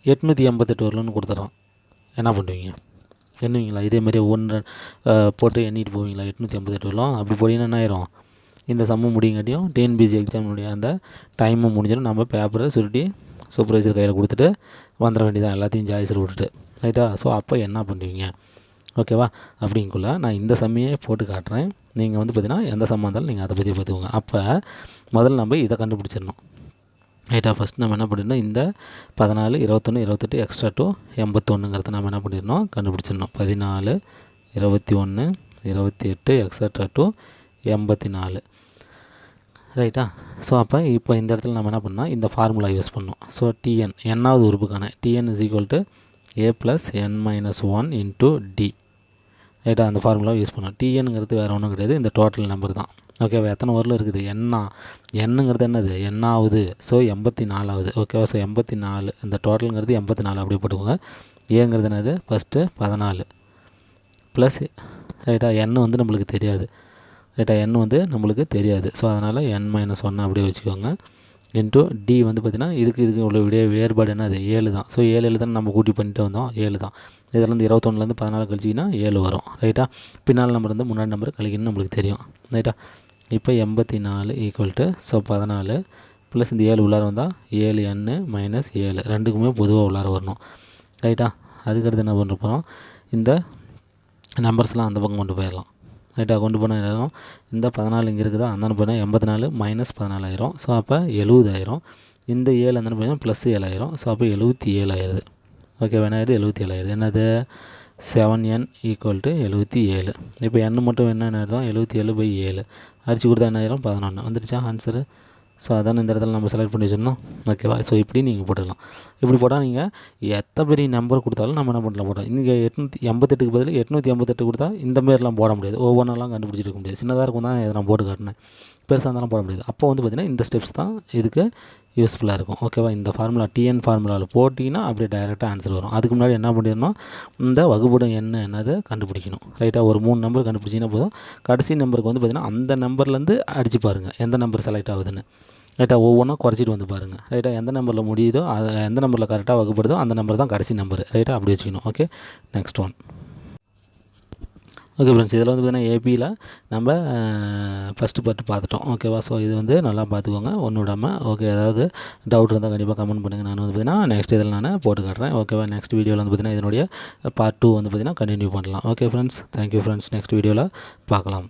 A: 888 வரலன்னு கொடுத்துட்றான், என்ன பண்ணுவீங்க? எண்ணுவீங்களா? இதேமாதிரி ஒன்று போட்டு எண்ணிட்டு போவீங்களா? 888 வரலாம் அப்படி போட்டிங்கன்னா என்ன ஆயிரும், இந்த சம்மு முடியுங்காட்டியும் டிஎன்பிசி எக்ஸாமினுடைய அந்த டைமும் முடிஞ்சிடும். நம்ம பேப்பரை சுருட்டி சூப்பர்வைசர் கையில் கொடுத்துட்டு வந்துட வேண்டியதான், எல்லாத்தையும் ஜாய்ஸில் விட்டுட்டு ரைட்டா. ஸோ அப்போ என்ன பண்ணுவீங்க ஓகேவா? அப்படிங்குள்ள நான் இந்த சம்மையே போட்டு காட்டுறேன். நீங்கள் வந்து பார்த்திங்கன்னா எந்த சம்மாக இருந்தாலும் நீங்கள் அதை பற்றி பார்த்துக்கோங்க. அப்போ முதல்ல நம்ம இதை கண்டுபிடிச்சிடணும் ரைட்டா. ஃபஸ்ட் நம்ம என்ன பண்ணிடணும், இந்த 14 21 28 எக்ஸ்ட்ரா டு 81ங்கிறத நம்ம என்ன பண்ணிடணும், கண்டுபிடிச்சிடணும். 14 21 28 எக்ஸ்ட்ரா டு 84 ரைட்டா. ஸோ அப்போ இப்போ இந்த இடத்துல நம்ம என்ன பண்ணால் இந்த ஃபார்முலா யூஸ் பண்ணோம். ஸோ டிஎன் என்னாவது உறுப்புக்கான TN is equal to a + n-1 into D ரைட்டா. அந்த ஃபார்முலா யூஸ் பண்ணோம். டிஎன்ங்கிறது வேறு ஒன்றும் கிடையாது, இந்த டோட்டல் நம்பர் தான் ஓகேவா. எத்தனை வரலும் இருக்குது எண்ணுங்கிறது என்னது எண்ணாவது. ஸோ 84வது ஓகேவா. ஸோ 84 இந்த டோட்டலுங்கிறது 84 அப்படியே போட்டுக்கோங்க. ஏங்கிறது என்னது ஃபஸ்ட்டு 14 ப்ளஸ் ரைட்டா. எண்ணு வந்து நம்மளுக்கு தெரியாது ரைட்டா, எண் வந்து நம்மளுக்கு தெரியாது. ஸோ அதனால் n-1 அப்படியே வச்சுக்கோங்க. இன்ட்டு டி வந்து பார்த்திங்கன்னா இதுக்கு உள்ள வேறுபாடு என்னது 7 தான். ஸோ 7 தானே நம்ம கூட்டி பண்ணிட்டு வந்தோம், 7 தான். இதிலேருந்து 21லேருந்து 14 கழிச்சிங்கன்னா 7 வரும் ரைட்டா. பின்னால் நம்பர் வந்து முன்னாடி நம்பர் கழிக்கணும்னு நம்மளுக்கு தெரியும் ரைட்டா. இப்போ 84 ஈக்குவல் டு ஸோ 14 ப்ளஸ் இந்த 7 உள்ளார வந்தால் 7n - 7 ரெண்டுக்குமே பொதுவாக உள்ளார வரணும் ரைட்டா. அதுக்கடுத்து என்ன பண்ண போகிறோம், இந்த நம்பர்ஸ்லாம் அந்த பக்கம் கொண்டு போயிடலாம் ரைட்டா. கொண்டு போனால் என்ன, இந்த 14 இங்கே இருக்குதா, அந்த போனால் 84 - 14 ஆயிரும். ஸோ அப்போ 70 ஆயிரும். இந்த 7 அந்த போனால் ப்ளஸ் 7 ஆயிரும். ஸோ அப்போ 77 ஆயிடுது ஓகே. வேணாயிடுது 77 ஆயிடுது. என்னது 7n ஈக்குவல் டு 77. இப்போ n மட்டும் என்ன ஆயிடும் 77/7 அடிச்சு கொடுத்தா என்ன ஆயிரும் 11 வந்துடுச்சா ஆன்சரு. ஸோ அதான் இந்த இடத்துல நம்ம செலக்ட் பண்ணி வச்சுருந்தோம் ஓகேவா. ஸோ இப்படி நீங்கள் போட்டுக்கலாம். இப்படி போட்டால் நீங்கள் எத்தனை பெரிய நம்பர் கொடுத்தாலும் நம்ம என்ன பண்ணலாம் போட்டோம். இங்கே 888க்கு பதில் 888 கொடுத்தா இந்த மாரிலாம் போட முடியாது, ஒவ்வொன்றெல்லாம் கண்டுபிடிச்சிருக்க முடியாது. சின்னதாக இருக்கும் தான் இதை நான் போட்டு காட்டினேன், பெருசாக இருந்தாலும் போட முடியாது. அப்போ வந்து பார்த்திங்கன்னா இந்த ஸ்டெப்ஸ் தான் இதுக்கு யூஸ்ஃபுல்லாக இருக்கும் ஓகேவா. இந்த ஃபார்முலா டிஎன் ஃபார்முலாவில் போட்டிங்கன்னா அப்படியே டைரெக்டாக ஆன்சர் வரும். அதுக்கு முன்னாடி என்ன பண்ணிடணும், இந்த வகுப்படம் என்னது கண்டுபிடிக்கணும் ரைட்டாக. ஒரு 3 நம்பர் கண்டுபிடிச்சிங்கன்னா போதும். கடைசி நம்பருக்கு வந்து பார்த்திங்கன்னா அந்த நம்பர்லேருந்து அடித்து பாருங்கள் எந்த நம்பர் செலக்ட் ஆகுதுன்னு ரைட்டா. ஒவ்வொன்றா குறைச்சிட்டு வந்து பாருங்கள் ரைட்டா. எந்த நம்பரில் முடியுதோ எந்த நம்பரில் கரெக்டாக வகுப்படுதோ அந்த நம்பர் தான் கடைசி நம்பர் ரைட்டா. அப்படி வச்சுக்கணும் okay. Next one okay friends. இதில் வந்து பார்த்திங்கன்னா ஏபியில் நம்ம ஃபஸ்ட்டு பார்ட்டு பார்த்துட்டோம் ஓகேவா. ஸோ இது வந்து நல்லா பார்த்துக்கோங்க ஒன்று விடாமல் ஓகே. ஏதாவது டவுட் இருந்தால் கண்டிப்பாக கமெண்ட் பண்ணுங்கள். நான் வந்து பார்த்திங்கன்னா நெக்ஸ்ட் இதில் நான் போட்டு காட்டுறேன் ஓகேவா. நெக்ஸ்ட் வீடியோவில் வந்து பார்த்திங்கன்னா இதனுடைய பார்ட் 2 வந்து பார்த்திங்கன்னா கண்டினியூ பண்ணலாம் okay friends. Thank you friends. Next வீடியோவில் பார்க்கலாம்.